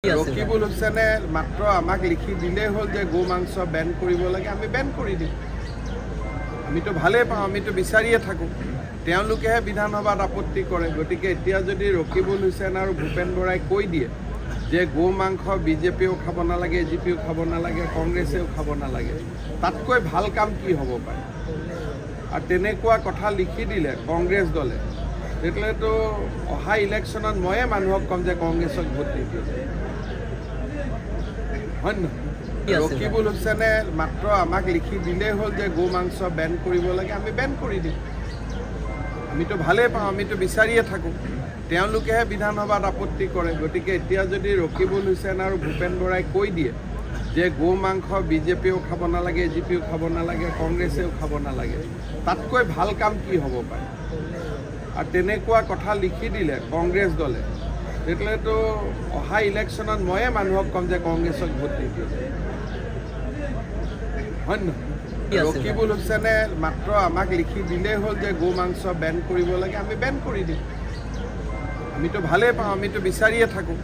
ৰকিবুল হুছেইনে মাত্ৰ আমাক লিখি দিলেই হ'ল যে গো মাংস বেন কৰিব লাগে, আমি বেন কৰি দিম। আমিতো ভালেই পাওঁ, আমিতো বিচাৰিয়ে থাকোঁ। তেওঁলোকেহে বিধানসভাত আপত্তি কৰে। গতিকে এতিয়া যদি ৰকিবুল হুছেইন আৰু ভূপেন বৰাই কৈ দিয়ে যে গো মাংস বিজেপিয়েও খাব নালাগে, এজিপিয়েও খাব নালাগে, কংগ্ৰেছেও খাব নালাগে, তাতকৈ ভাল কাম কি হ'ব পাৰে? আৰু তেনেকুৱা কথা লিখি দিলে কংগ্ৰেছ দলে, তেতিয়াহ'লেতো অহা ইলেকশ্যনত ময়ে মানুহক ক'ম যে কংগ্ৰেছক ভোট নিদিওঁ। হয় নহয়? ৰকিবুল হুছেইনে মাত্ৰ আমাক লিখি দিলেই হ'ল যে গো মাংস বেন কৰিব লাগে, আমি বেন কৰি দিম। আমিতো ভালেই পাওঁ, আমিতো বিচাৰিয়ে থাকোঁ। তেওঁলোকেহে বিধানসভাত আপত্তি কৰে। গতিকে এতিয়া যদি ৰকিবুল হুছেইন আৰু ভূপেন বৰাই কৈ দিয়ে যে গো মাংস বিজেপিয়েও খাব নালাগে, এজিপিয়েও খাব নালাগে, কংগ্ৰেছেও খাব নালাগে, তাতকৈ ভাল কাম কি হ'ব পাৰে? আৰু তেনেকুৱা কথা লিখি দিলে কংগ্ৰেছ দলে, তেতিয়াহ'লেতো অহা ইলেকশ্যনত ময়ে মানুহক ক'ম যে কংগ্ৰেছক ভোট নিদিওঁ। হয় নহয়? ৰকিবুল হুছেইনে মাত্ৰ আমাক লিখি দিলেই হ'ল যে গো মাংস বেন কৰিব লাগে, আমি বেন কৰি দিম। আমিতো ভালেই পাওঁ, আমিতো বিচাৰিয়ে থাকোঁ।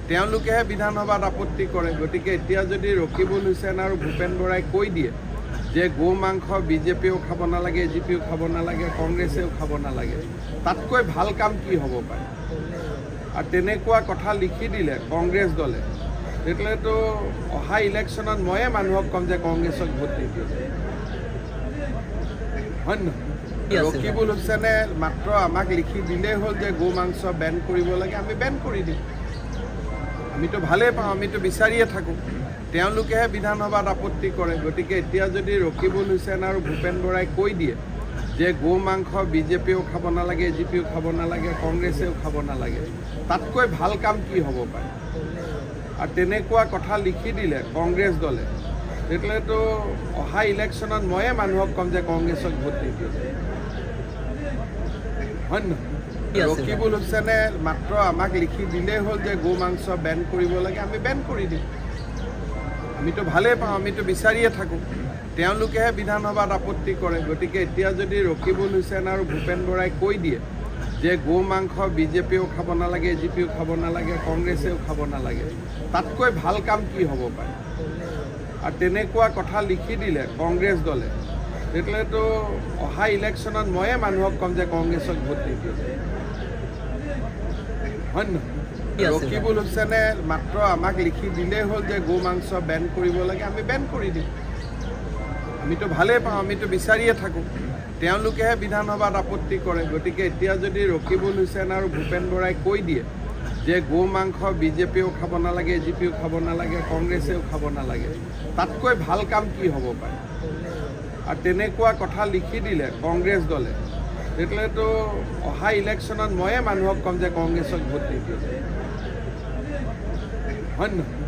তেওঁলোকেহে বিধানসভাত আপত্তি কৰে। গতিকে এতিয়া যদি ৰকিবুল হুছেইন আৰু ভূপেন বৰাই কৈ দিয়ে যে গো মাংস বিজেপিয়েও খাব নালাগে, এজিপিয়েও খাব নালাগে, কংগ্ৰেছেও খাব নালাগে, তাতকৈ ভাল কাম কি হ'ব পাৰে? আৰু তেনেকুৱা কথা লিখি দিলে কংগ্ৰেছ দলে, তেতিয়াহ'লেতো অহা ইলেকশ্যনত ময়ে মানুহক ক'ম যে কংগ্ৰেছক ভোট নিদিওঁ। হয় নহয়? ৰকিবুল হুছেইনে মাত্ৰ আমাক লিখি দিলেই হ'ল যে গো মাংস বেন কৰিব লাগে, আমি বেন কৰি দিম। আমিতো ভালেই পাওঁ, আমিতো বিচাৰিয়ে থাকোঁ। তেওঁলোকেহে বিধানসভাত আপত্তি কৰে। গতিকে এতিয়া যদি ৰকিবুল হুছেইন আৰু ভূপেন বৰাই কৈ দিয়ে যে গো মাংস বিজেপিয়েও খাব নালাগে, এজিপিয়েও খাব নালাগে, কংগ্ৰেছেও খাব নালাগে, তাতকৈ ভাল কাম কি হ'ব পাৰে? আৰু তেনেকুৱা কথা লিখি দিলে কংগ্ৰেছ দলে, তেতিয়াহ'লেতো অহা ইলেকশ্যনত ময়ে মানুহক ক'ম যে কংগ্ৰেছক ভোট নিদিওঁ। হয় নহয়? ৰকিবুল হুছেইনে মাত্ৰ আমাক লিখি দিলেই হ'ল যে গো মাংস বেন কৰিব লাগে, আমি বেন কৰি দিম। আমিতো ভালেই পাওঁ, আমিতো বিচাৰিয়ে থাকোঁ। তেওঁলোকেহে বিধানসভাত আপত্তি কৰে। গতিকে এতিয়া যদি ৰকিবুল হুছেইন আৰু ভূপেন বৰাই কৈ দিয়ে যে গো মাংস বিজেপিয়েও খাব নালাগে, এজিপিয়েও খাব নালাগে, কংগ্ৰেছেও খাব নালাগে, তাতকৈ ভাল কাম কি হ'ব পাৰে? আৰু তেনেকুৱা কথা লিখি দিলে কংগ্ৰেছ দলে, তেতিয়াহ'লেতো অহা ইলেকশ্যনত ময়ে মানুহক ক'ম যে কংগ্ৰেছক ভোট নিদিওঁ। হয় নহয়? ৰকিবুল হুছেইনে মাত্ৰ আমাক লিখি দিলেই হ'ল যে গো মাংস বেন কৰিব লাগে, আমি বেন কৰি দিম। আমিতো ভালেই পাওঁ, আমিতো বিচাৰিয়ে থাকোঁ। তেওঁলোকেহে বিধানসভাত আপত্তি কৰে। গতিকে এতিয়া যদি ৰকিবুল হুছেইন আৰু ভূপেন বৰাই কৈ দিয়ে যে গো মাংস বিজেপিয়েও খাব নালাগে, এজিপিয়েও খাব নালাগে, কংগ্ৰেছেও খাব নালাগে, তাতকৈ ভাল কাম কি হ'ব পাৰে? আৰু তেনেকুৱা কথা লিখি দিলে কংগ্ৰেছ দলে, তেতিয়াহ'লেতো অহা ইলেকশ্যনত ময়ে মানুহক ক'ম যে কংগ্ৰেছক ভোট নিদিওঁ। হয় নহয়?